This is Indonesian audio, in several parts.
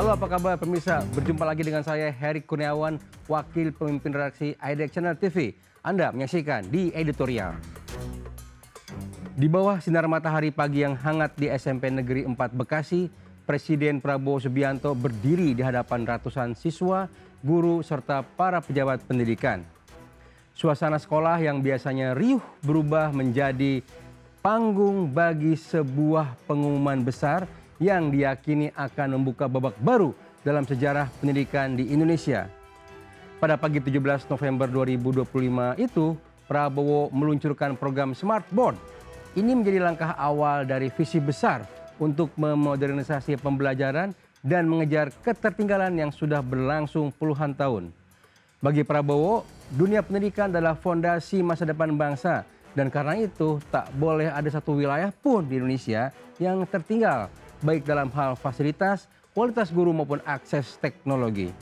Halo, apa kabar pemirsa? Berjumpa lagi dengan saya Heri Kurniawan, Wakil Pemimpin Redaksi IDX Channel TV. Anda menyaksikan di editorial. Di bawah sinar matahari pagi yang hangat di SMP Negeri 4 Bekasi, Presiden Prabowo Subianto berdiri di hadapan ratusan siswa, guru, serta para pejabat pendidikan. Suasana sekolah yang biasanya riuh berubah menjadi panggung bagi sebuah pengumuman besar yang diyakini akan membuka babak baru dalam sejarah pendidikan di Indonesia. Pada pagi 17 November 2025 itu, Prabowo meluncurkan program Smart Board. Ini menjadi langkah awal dari visi besar untuk memodernisasi pembelajaran dan mengejar ketertinggalan yang sudah berlangsung puluhan tahun. Bagi Prabowo, dunia pendidikan adalah fondasi masa depan bangsa, dan karena itu tak boleh ada satu wilayah pun di Indonesia yang tertinggal, baik dalam hal fasilitas, kualitas guru maupun akses teknologi.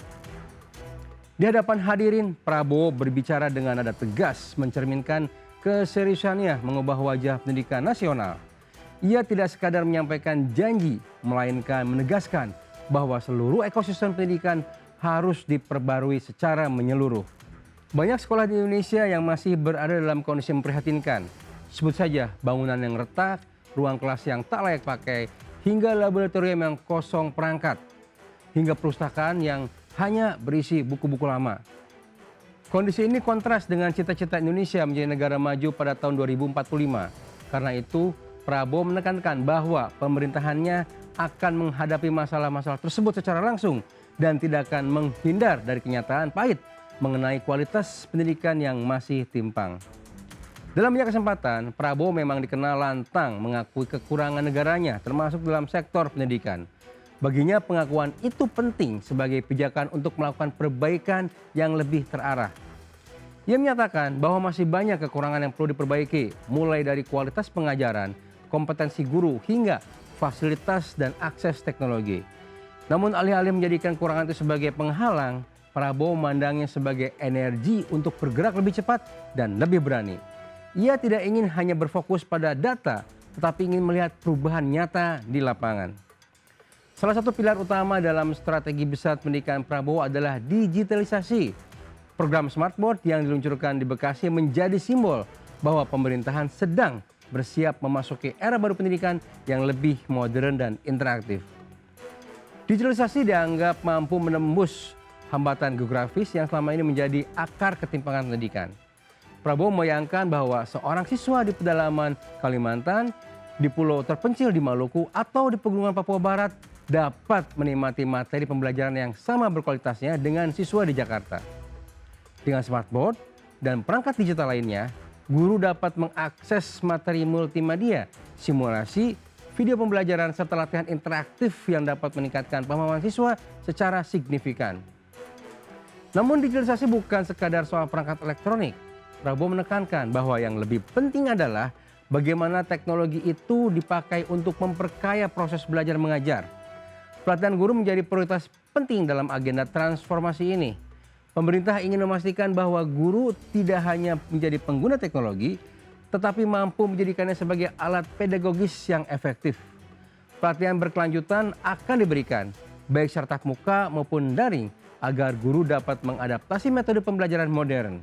Di hadapan hadirin, Prabowo berbicara dengan nada tegas, mencerminkan keseriusannya mengubah wajah pendidikan nasional. Ia tidak sekadar menyampaikan janji, melainkan menegaskan bahwa seluruh ekosistem pendidikan harus diperbarui secara menyeluruh. Banyak sekolah di Indonesia yang masih berada dalam kondisi memprihatinkan. Sebut saja bangunan yang retak, ruang kelas yang tak layak pakai, hingga laboratorium yang kosong perangkat, hingga perpustakaan yang hanya berisi buku-buku lama. Kondisi ini kontras dengan cita-cita Indonesia menjadi negara maju pada tahun 2045. Karena itu, Prabowo menekankan bahwa pemerintahannya akan menghadapi masalah-masalah tersebut secara langsung dan tidak akan menghindar dari kenyataan pahit mengenai kualitas pendidikan yang masih timpang. Dalam banyak kesempatan, Prabowo memang dikenal lantang mengakui kekurangan negaranya, termasuk dalam sektor pendidikan. Baginya pengakuan itu penting sebagai pijakan untuk melakukan perbaikan yang lebih terarah. Ia menyatakan bahwa masih banyak kekurangan yang perlu diperbaiki, mulai dari kualitas pengajaran, kompetensi guru, hingga fasilitas dan akses teknologi. Namun alih-alih menjadikan kekurangan itu sebagai penghalang, Prabowo memandangnya sebagai energi untuk bergerak lebih cepat dan lebih berani. Ia tidak ingin hanya berfokus pada data, tetapi ingin melihat perubahan nyata di lapangan. Salah satu pilar utama dalam strategi besar pendidikan Prabowo adalah digitalisasi. Program Smart Board yang diluncurkan di Bekasi menjadi simbol bahwa pemerintahan sedang bersiap memasuki era baru pendidikan yang lebih modern dan interaktif. Digitalisasi dianggap mampu menembus hambatan geografis yang selama ini menjadi akar ketimpangan pendidikan. Prabowo membayangkan bahwa seorang siswa di pedalaman Kalimantan, di pulau terpencil di Maluku, atau di pegunungan Papua Barat dapat menikmati materi pembelajaran yang sama berkualitasnya dengan siswa di Jakarta. Dengan smartboard dan perangkat digital lainnya, guru dapat mengakses materi multimedia, simulasi, video pembelajaran, serta latihan interaktif yang dapat meningkatkan pemahaman siswa secara signifikan. Namun digitalisasi bukan sekadar soal perangkat elektronik. Prabowo menekankan bahwa yang lebih penting adalah bagaimana teknologi itu dipakai untuk memperkaya proses belajar mengajar. Pelatihan guru menjadi prioritas penting dalam agenda transformasi ini. Pemerintah ingin memastikan bahwa guru tidak hanya menjadi pengguna teknologi, tetapi mampu menjadikannya sebagai alat pedagogis yang efektif. Pelatihan berkelanjutan akan diberikan, baik secara tatap muka maupun daring, agar guru dapat mengadaptasi metode pembelajaran modern.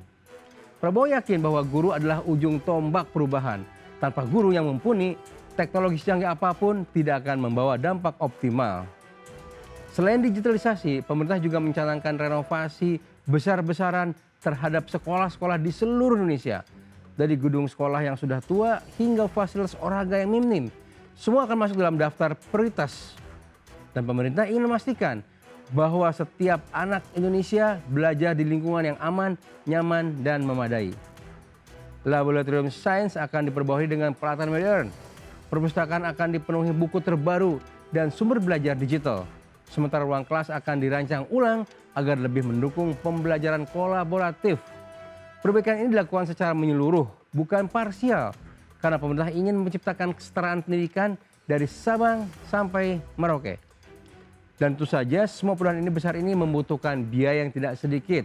Prabowo yakin bahwa guru adalah ujung tombak perubahan. Tanpa guru yang mumpuni, teknologi secanggih apapun tidak akan membawa dampak optimal. Selain digitalisasi, pemerintah juga mencanangkan renovasi besar-besaran terhadap sekolah-sekolah di seluruh Indonesia. Dari gedung sekolah yang sudah tua hingga fasilitas olahraga yang minim, semua akan masuk dalam daftar prioritas. Dan pemerintah ingin memastikan bahwa setiap anak Indonesia belajar di lingkungan yang aman, nyaman, dan memadai. Laboratorium sains akan diperbaharui dengan peralatan modern. Perpustakaan akan dipenuhi buku terbaru dan sumber belajar digital. Sementara ruang kelas akan dirancang ulang agar lebih mendukung pembelajaran kolaboratif. Perbaikan ini dilakukan secara menyeluruh, bukan parsial, karena pemerintah ingin menciptakan kesetaraan pendidikan dari Sabang sampai Merauke. Dan tentu saja semua perubahan ini besar ini membutuhkan biaya yang tidak sedikit.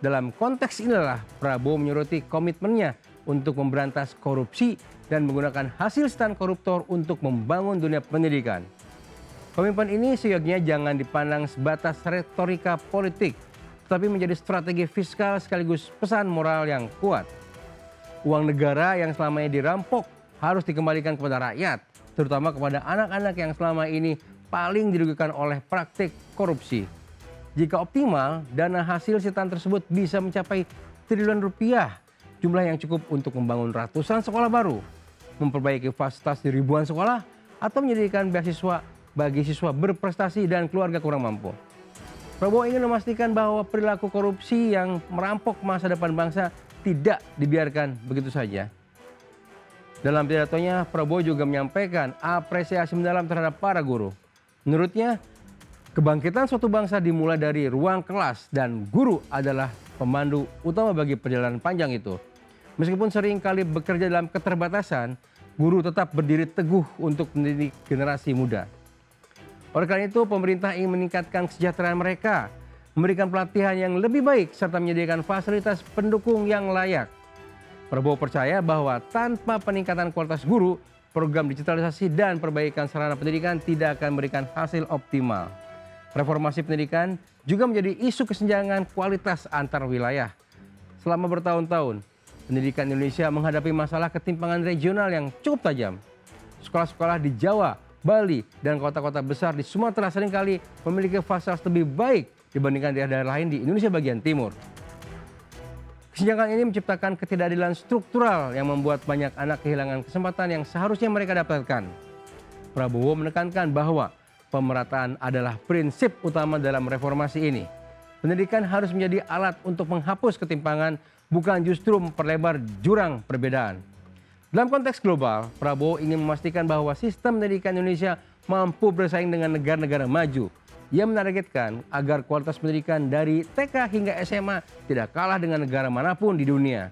Dalam konteks inilah Prabowo menyoroti komitmennya untuk memberantas korupsi dan menggunakan hasil stand koruptor untuk membangun dunia pendidikan. Pemimpin ini seyogianya jangan dipandang sebatas retorika politik, tetapi menjadi strategi fiskal sekaligus pesan moral yang kuat. Uang negara yang selama ini dirampok harus dikembalikan kepada rakyat, terutama kepada anak-anak yang selama ini paling dirugikan oleh praktik korupsi. Jika optimal, dana hasil sitaan tersebut bisa mencapai triliunan rupiah, jumlah yang cukup untuk membangun ratusan sekolah baru, memperbaiki fasilitas di ribuan sekolah, atau menyediakan beasiswa bagi siswa berprestasi dan keluarga kurang mampu. Prabowo ingin memastikan bahwa perilaku korupsi yang merampok masa depan bangsa tidak dibiarkan begitu saja. Dalam pidatonya, Prabowo juga menyampaikan apresiasi mendalam terhadap para guru. Menurutnya, kebangkitan suatu bangsa dimulai dari ruang kelas dan guru adalah pemandu utama bagi perjalanan panjang itu. Meskipun sering kali bekerja dalam keterbatasan, guru tetap berdiri teguh untuk mendidik generasi muda. Oleh karena itu, pemerintah ingin meningkatkan kesejahteraan mereka, memberikan pelatihan yang lebih baik, serta menyediakan fasilitas pendukung yang layak. Prabowo percaya bahwa tanpa peningkatan kualitas guru, program digitalisasi dan perbaikan sarana pendidikan tidak akan memberikan hasil optimal. Reformasi pendidikan juga menjadi isu kesenjangan kualitas antar wilayah. Selama bertahun-tahun, pendidikan Indonesia menghadapi masalah ketimpangan regional yang cukup tajam. Sekolah-sekolah di Jawa, Bali, dan kota-kota besar di Sumatera seringkali memiliki fasilitas lebih baik dibandingkan daerah-daerah lain di Indonesia bagian timur. Kesenjangan ini menciptakan ketidakadilan struktural yang membuat banyak anak kehilangan kesempatan yang seharusnya mereka dapatkan. Prabowo menekankan bahwa pemerataan adalah prinsip utama dalam reformasi ini. Pendidikan harus menjadi alat untuk menghapus ketimpangan, bukan justru memperlebar jurang perbedaan. Dalam konteks global, Prabowo ingin memastikan bahwa sistem pendidikan Indonesia mampu bersaing dengan negara-negara maju. Ia menargetkan agar kualitas pendidikan dari TK hingga SMA tidak kalah dengan negara manapun di dunia.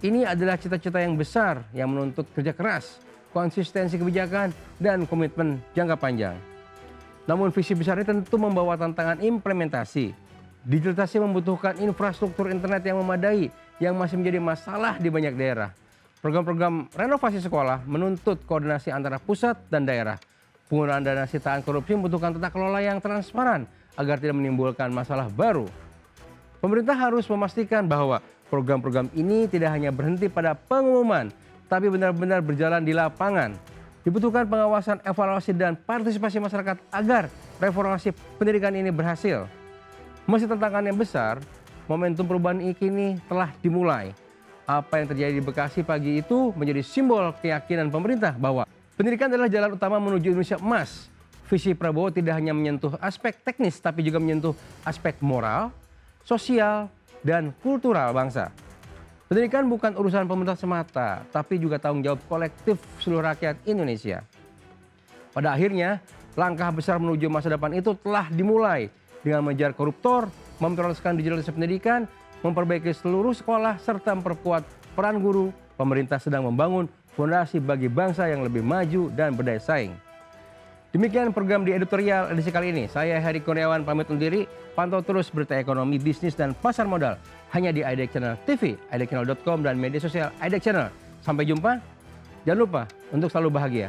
Ini adalah cita-cita yang besar yang menuntut kerja keras, konsistensi kebijakan, dan komitmen jangka panjang. Namun visi besar ini tentu membawa tantangan implementasi. Digitalisasi membutuhkan infrastruktur internet yang memadai yang masih menjadi masalah di banyak daerah. Program-program renovasi sekolah menuntut koordinasi antara pusat dan daerah. Penggunaan dana sitaan korupsi membutuhkan tata kelola yang transparan agar tidak menimbulkan masalah baru. Pemerintah harus memastikan bahwa program-program ini tidak hanya berhenti pada pengumuman, tapi benar-benar berjalan di lapangan. Dibutuhkan pengawasan, evaluasi, dan partisipasi masyarakat agar reformasi pendidikan ini berhasil. Meski tantangan yang besar, momentum perubahan ini telah dimulai. Apa yang terjadi di Bekasi pagi itu menjadi simbol keyakinan pemerintah bahwa pendidikan adalah jalan utama menuju Indonesia emas. Visi Prabowo tidak hanya menyentuh aspek teknis, tapi juga menyentuh aspek moral, sosial, dan kultural bangsa. Pendidikan bukan urusan pemerintah semata, tapi juga tanggung jawab kolektif seluruh rakyat Indonesia. Pada akhirnya, langkah besar menuju masa depan itu telah dimulai dengan mengejar koruptor, memprioritaskan digitalisasi pendidikan, memperbaiki seluruh sekolah, serta memperkuat peran guru. Pemerintah sedang membangun fondasi bagi bangsa yang lebih maju dan berdaya saing. Demikian program di editorial edisi kali ini. Saya Heri Kurniawan pamit undur diri. Pantau terus berita ekonomi, bisnis, dan pasar modal hanya di IDX Channel TV, idxchannel.com, dan media sosial IDX Channel. Sampai jumpa. Jangan lupa untuk selalu bahagia.